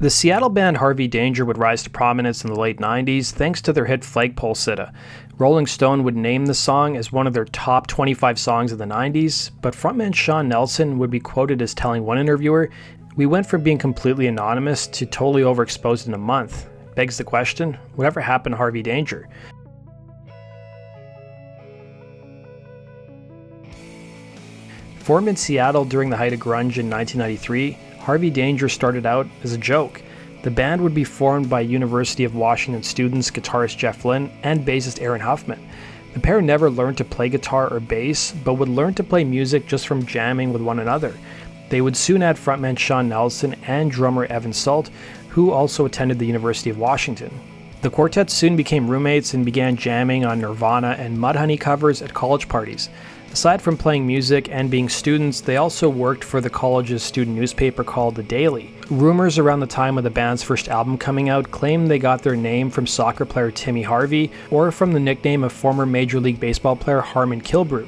The Seattle band Harvey Danger would rise to prominence in the late 90s thanks to their hit Flagpole, Sitta. Rolling Stone would name the song as one of their top 25 songs of the 90s, but frontman Sean Nelson would be quoted as telling one interviewer, "We went from being completely anonymous to totally overexposed in a month." Begs the question, whatever happened to Harvey Danger? Formed in Seattle during the height of grunge in 1993, Harvey Danger started out as a joke. The band would be formed by University of Washington students guitarist Jeff Lynne and bassist Aaron Huffman. The pair never learned to play guitar or bass, but would learn to play music just from jamming with one another. They would soon add frontman Sean Nelson and drummer Evan Salt, who also attended the University of Washington. The quartet soon became roommates and began jamming on Nirvana and Mudhoney covers at college parties. Aside from playing music and being students, they also worked for the college's student newspaper called The Daily. Rumors around the time of the band's first album coming out claimed they got their name from soccer player Timmy Harvey or from the nickname of former Major League Baseball player Harmon Killebrew,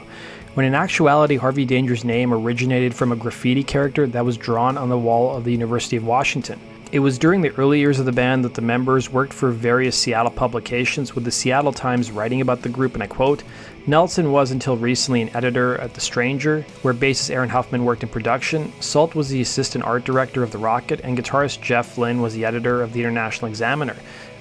when in actuality Harvey Danger's name originated from a graffiti character that was drawn on the wall of the University of Washington. It was during the early years of the band that the members worked for various Seattle publications, with the Seattle Times writing about the group, and I quote, "Nelson was until recently an editor at The Stranger, where bassist Aaron Huffman worked in production. Salt was the assistant art director of The Rocket, and guitarist Jeff Lynne was the editor of The International Examiner.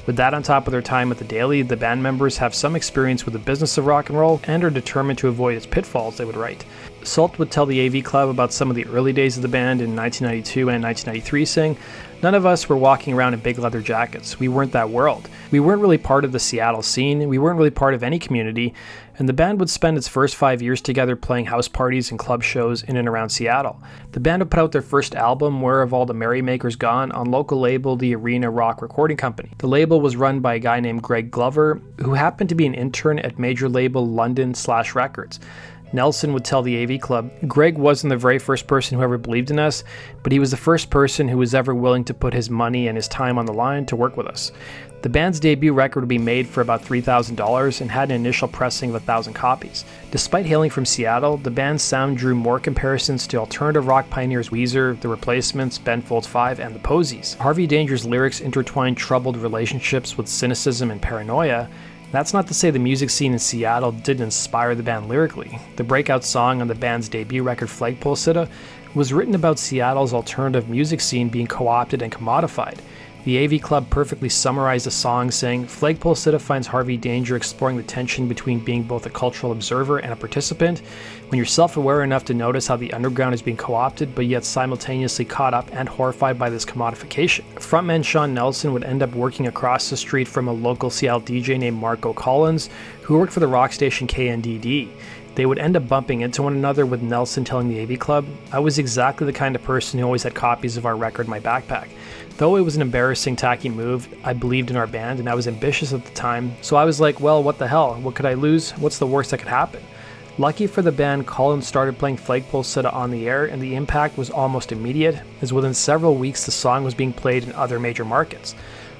With that on top of their time at The Daily, the band members have some experience with the business of rock and roll and are determined to avoid its pitfalls," they would write. Salt would tell the AV Club about some of the early days of the band in 1992 and 1993, saying, "None of us were walking around in big leather jackets. We weren't that world. We weren't really part of the Seattle scene. We weren't really part of any community. And the band would spend its first 5 years together playing house parties and club shows in and around Seattle. The band would put out their first album, Where Have All the Merrymakers Gone, on local label the Arena Rock Recording Company. The label was run by a guy named Greg Glover, who happened to be an intern at major label London/Records. Nelson would tell the AV Club, "Greg wasn't the very first person who ever believed in us, but he was the first person who was ever willing to put his money and his time on the line to work with us." The band's debut record would be made for about $3,000 and had an initial pressing of 1,000 copies. Despite hailing from Seattle, the band's sound drew more comparisons to alternative rock pioneers Weezer, The Replacements, Ben Folds 5, and the Posies. Harvey Danger's lyrics intertwined troubled relationships with cynicism and paranoia. That's not to say the music scene in Seattle didn't inspire the band lyrically. The breakout song on the band's debut record, Flagpole, Sitta, was written about Seattle's alternative music scene being co-opted and commodified. The AV Club perfectly summarized the song, saying, "Flagpole Sitta finds Harvey Danger exploring the tension between being both a cultural observer and a participant. When you're self-aware enough to notice how the underground is being co-opted, but yet simultaneously caught up and horrified by this commodification." Frontman Sean Nelson would end up working across the street from a local Seattle DJ named Marco Collins, who worked for the rock station KNDD. They would end up bumping into one another, with Nelson telling the AV Club, "I was exactly the kind of person who always had copies of our record in my backpack. Though it was an embarrassing, tacky move, I believed in our band and I was ambitious at the time, so I was like, well, what the hell? What could I lose? What's the worst that could happen?" Lucky for the band, Collins started playing Flagpole Sitta on the air, and the impact was almost immediate, as within several weeks the song was being played in other major markets.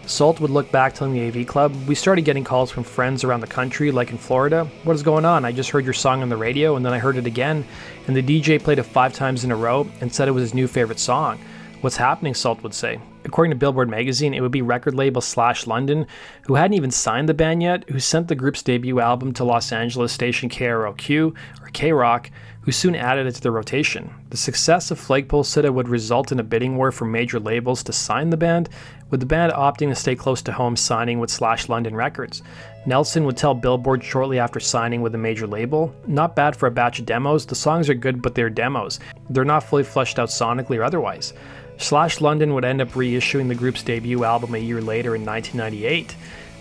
Salt would look back, telling the AV Club, "We started getting calls from friends around the country, like in Florida. What is going on? I just heard your song on the radio, and then I heard it again, and the DJ played it 5 times in a row and said it was his new favorite song. What's happening?" Salt would say. According to Billboard magazine, it would be record label /London, who hadn't even signed the band yet, who sent the group's debut album to Los Angeles station KROQ, or K-Rock, who soon added it to their rotation. The success of Flagpole Sitta would result in a bidding war for major labels to sign the band, with the band opting to stay close to home, signing with /London Records. Nelson would tell Billboard shortly after signing with a major label, "Not bad for a batch of demos. The songs are good, but they're demos. They're not fully fleshed out sonically or otherwise." /London would end up reissuing the group's debut album a year later in 1998.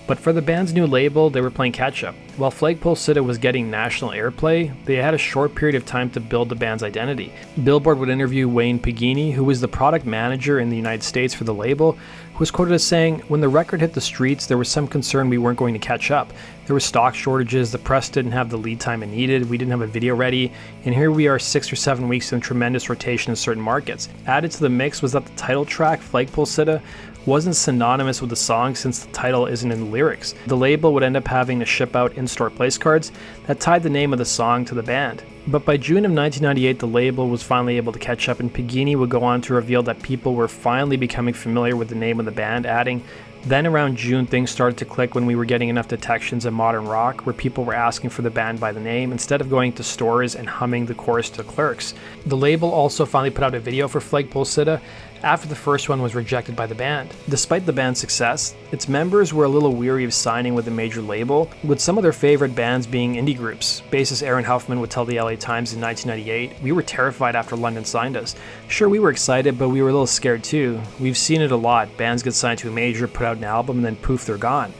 But for the band's new label, they were playing catch-up. While Flagpole Sitta was getting national airplay, they had a short period of time to build the band's identity. Billboard would interview Wayne Pagini, who was the product manager in the United States for the label, who was quoted as saying, "When the record hit the streets, there was some concern we weren't going to catch up. There were stock shortages, the press didn't have the lead time it needed, we didn't have a video ready, and here we are 6 or 7 weeks in tremendous rotation in certain markets." Added to the mix was that the title track, Flagpole Sitta, wasn't synonymous with the song since the title isn't in the lyrics. The label would end up having to ship out in-store place cards that tied the name of the song to the band. But by June of 1998, the label was finally able to catch up, and Pagini would go on to reveal that people were finally becoming familiar with the name of the band, adding, "Then around June, things started to click when we were getting enough detections in modern rock where people were asking for the band by the name instead of going to stores and humming the chorus to clerks." The label also finally put out a video for Flagpole Sitta after the first one was rejected by the band. Despite the band's success, its members were a little weary of signing with a major label, with some of their favorite bands being indie groups. Bassist Aaron Huffman would tell the LA Times in 1998, "We were terrified after London signed us. Sure, we were excited, but we were a little scared too. We've seen it a lot. Bands get signed to a major, put out an album, and then poof, they're gone.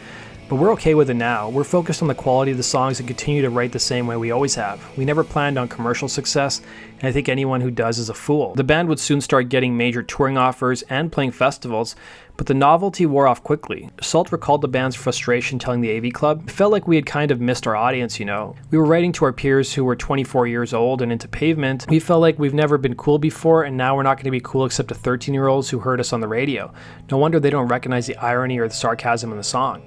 But we're okay with it now. We're focused on the quality of the songs and continue to write the same way we always have. We never planned on commercial success, and I think anyone who does is a fool." The band would soon start getting major touring offers and playing festivals, but the novelty wore off quickly. Salt recalled the band's frustration telling the AV Club, "It felt like we had kind of missed our audience, you know. We were writing to our peers who were 24 years old and into Pavement. We felt like we've never been cool before, and now we're not going to be cool except to 13-year-olds who heard us on the radio. No wonder they don't recognize the irony or the sarcasm in the song."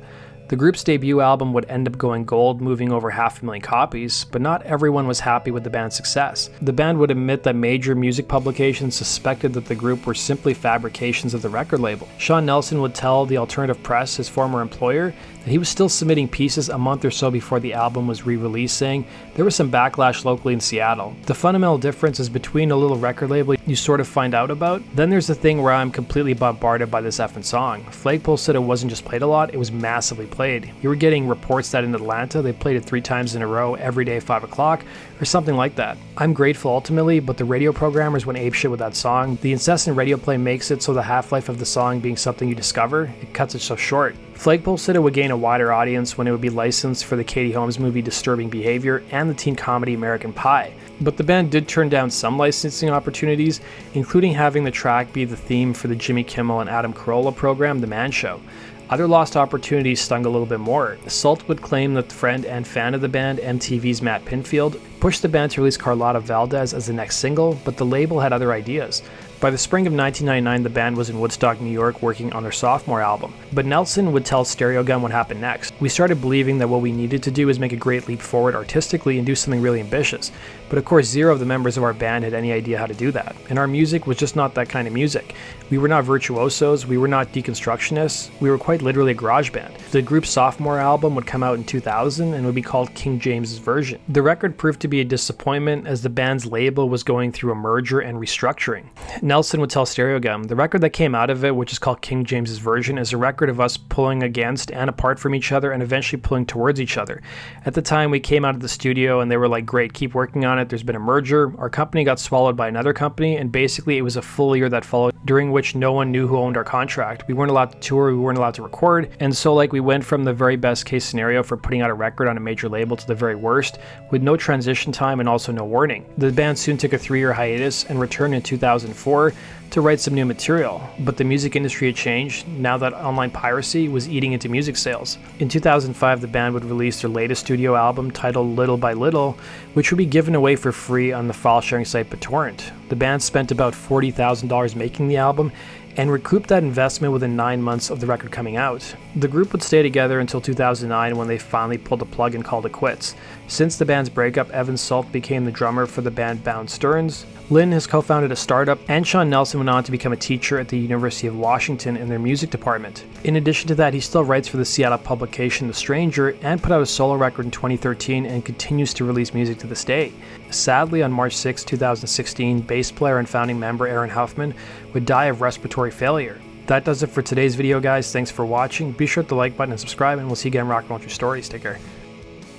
The group's debut album would end up going gold, moving over 500,000 copies, but not everyone was happy with the band's success. The band would admit that major music publications suspected that the group were simply fabrications of the record label. Sean Nelson would tell the Alternative Press, his former employer, that he was still submitting pieces a month or so before the album was re-released, saying there was some backlash locally in Seattle. The fundamental difference is between a little record label you sort of find out about, then there's the thing where I'm completely bombarded by this effing song. Flagpole Sitta wasn't just played a lot, it was massively played. You were getting reports that in Atlanta they played it 3 times in a row every day at 5 o'clock or something like that. I'm grateful ultimately, but the radio programmers went apeshit with that song. The incessant radio play makes it so the half-life of the song being something you discover, it cuts it so short. Flagpole Sitta would gain a wider audience when it would be licensed for the Katie Holmes movie Disturbing Behavior and the teen comedy American Pie. But the band did turn down some licensing opportunities, including having the track be the theme for the Jimmy Kimmel and Adam Carolla program, The Man Show. Other lost opportunities stung a little bit more. Salt would claim that the friend and fan of the band, MTV's Matt Pinfield, pushed the band to release Carlotta Valdez as the next single, but the label had other ideas. By the spring of 1999, the band was in Woodstock, New York, working on their sophomore album. But Nelson would tell Stereo Gun what happened next. "We started believing that what we needed to do was make a great leap forward artistically and do something really ambitious. But of course, zero of the members of our band had any idea how to do that. And our music was just not that kind of music. We were not virtuosos, we were not deconstructionists, we were quite literally a garage band." The group's sophomore album would come out in 2000 and would be called King James's Version. The record proved to be a disappointment as the band's label was going through a merger and restructuring. Nelson would tell Stereo Gun, "The record that came out of it, which is called King James's Version, is a record of us pulling against and apart from each other and eventually pulling towards each other. At the time, we came out of the studio and they were like, great, keep working on it. There's been a merger. Our company got swallowed by another company, and basically it was a full year that followed during which no one knew who owned our contract. We weren't allowed to tour, we weren't allowed to record, and so like we went from the very best case scenario for putting out a record on a major label to the very worst, with no transition time and also no warning. The band soon took a 3-year hiatus and returned in 2004 to write some new material, but the music industry had changed now that online piracy was eating into music sales. In 2005, the band would release their latest studio album titled Little by Little, which would be given away for free on the file sharing site BitTorrent. The band spent about $40,000 making the album and recouped that investment within 9 months of the record coming out. The group would stay together until 2009 when they finally pulled the plug and called it quits. Since the band's breakup, Evan Salt became the drummer for the band Bound Stearns. Lynn has co-founded a startup, and Sean Nelson went on to become a teacher at the University of Washington in their music department. In addition to that, he still writes for the Seattle publication The Stranger and put out a solo record in 2013 and continues to release music to this day. Sadly, on March 6, 2016, bass player and founding member Aaron Huffman would die of respiratory failure. That does it for today's video, guys. Thanks for watching. Be sure to like button and subscribe, and we'll see you again rocking with your stories. Take care.